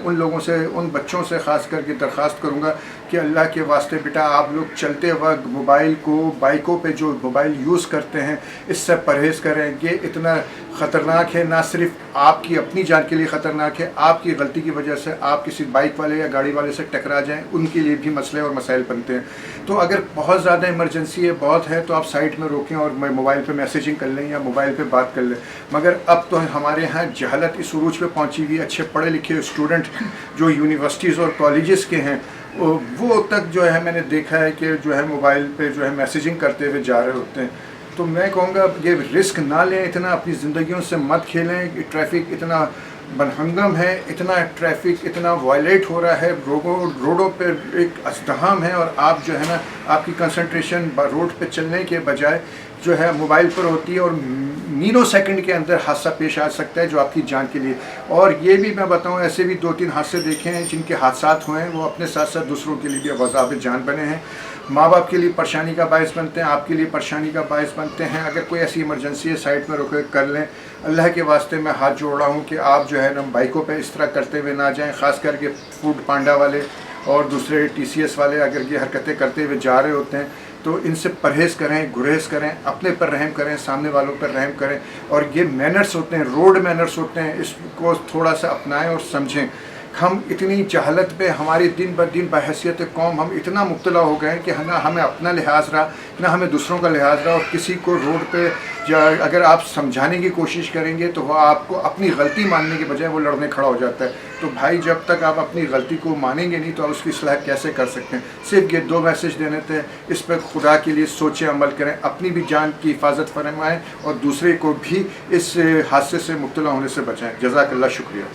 उन लोगों से, उन बच्चों से ख़ास करके दरख्वास्त करूँगा कि अल्लाह के वास्ते बेटा आप लोग चलते वक्त मोबाइल को, बाइकों पे जो मोबाइल यूज़ करते हैं इससे परहेज़ करें। ये इतना ख़तरनाक है, ना सिर्फ आपकी अपनी जान के लिए ख़तरनाक है, आपकी गलती की वजह से आप किसी बाइक वाले या गाड़ी वाले से टकरा जाएं, उनके लिए भी मसले और मसाइल बनते हैं। तो अगर बहुत ज़्यादा इमरजेंसी है, बहुत है, तो आप साइड में रोकें और मोबाइल पे मैसेजिंग कर लें या मोबाइल पे बात कर लें। मगर अब तो हमारे यहाँ जहलत इस उरूज पे पहुँची हुई, अच्छे पढ़े लिखे स्टूडेंट जो यूनिवर्सिटीज़ और कॉलेजेस के हैं वो तक जो है मैंने देखा है कि जो है मोबाइल पे जो है मैसेजिंग करते हुए जा रहे होते हैं। तो मैं कहूँगा ये रिस्क ना लें, इतना अपनी ज़िंदगियों से मत खेलें। ट्रैफिक इतना बनहंगम है, इतना ट्रैफिक इतना वायलेट हो रहा है, रोडों पे एक अज़दहाम है, और आप जो है ना आपकी कंसंट्रेशन रोड पे चलने के बजाय जो है मोबाइल पर होती है, और मीनों सेकंड के अंदर हादसा पेश आ सकता है जो आपकी जान के लिए। और ये भी मैं बताऊं, ऐसे भी 2-3 हादसे देखे हैं जिनके हादसात हुए हैं, वो अपने साथ साथ दूसरों के लिए भी वज़ाब जान बने हैं। माँ बाप के लिए परेशानी का बायस बनते हैं, आपके लिए परेशानी का बायस बनते हैं। अगर कोई ऐसी इमरजेंसी है साइड में रुक कर लें। अल्लाह के वास्ते मैं हाथ जोड़ रहा हूँ कि आप जो है ना बाइकों पे इस तरह करते हुए ना जाएं, ख़ास करके फूड पांडा वाले और दूसरे TCS वाले अगर ये हरकतें करते हुए जा रहे होते हैं तो इनसे परहेज़ करें, गुरेज करें, अपने पर रहम करें, सामने वालों पर रहम करें। और ये मैनर्स होते हैं, रोड मैनर्स होते हैं, इसको थोड़ा सा अपनाएं और समझें। हम इतनी जहलत पे हमारी दिन ब दिन बहैसियत कौम हम इतना मुब्तला हो गए हैं कि ना हमें अपना लिहाज रहा, ना हमें दूसरों का लिहाज रहा। और किसी को रोड पे अगर आप समझाने की कोशिश करेंगे तो वह आपको अपनी गलती मानने के बजाय वो लड़ने खड़ा हो जाता है। तो भाई जब तक आप अपनी गलती को मानेंगे नहीं तो आप उसकी इस्लाह कैसे कर सकते हैं। सिर्फ ये 2 मैसेज देने थे, इस पर खुदा के लिए सोचें, अमल करें, अपनी भी जान की हिफाजत फरमाएँ और दूसरे को भी इस हादसे से मुब्तला होने से बचाएँ। जज़ाकल्लाह, शुक्रिया।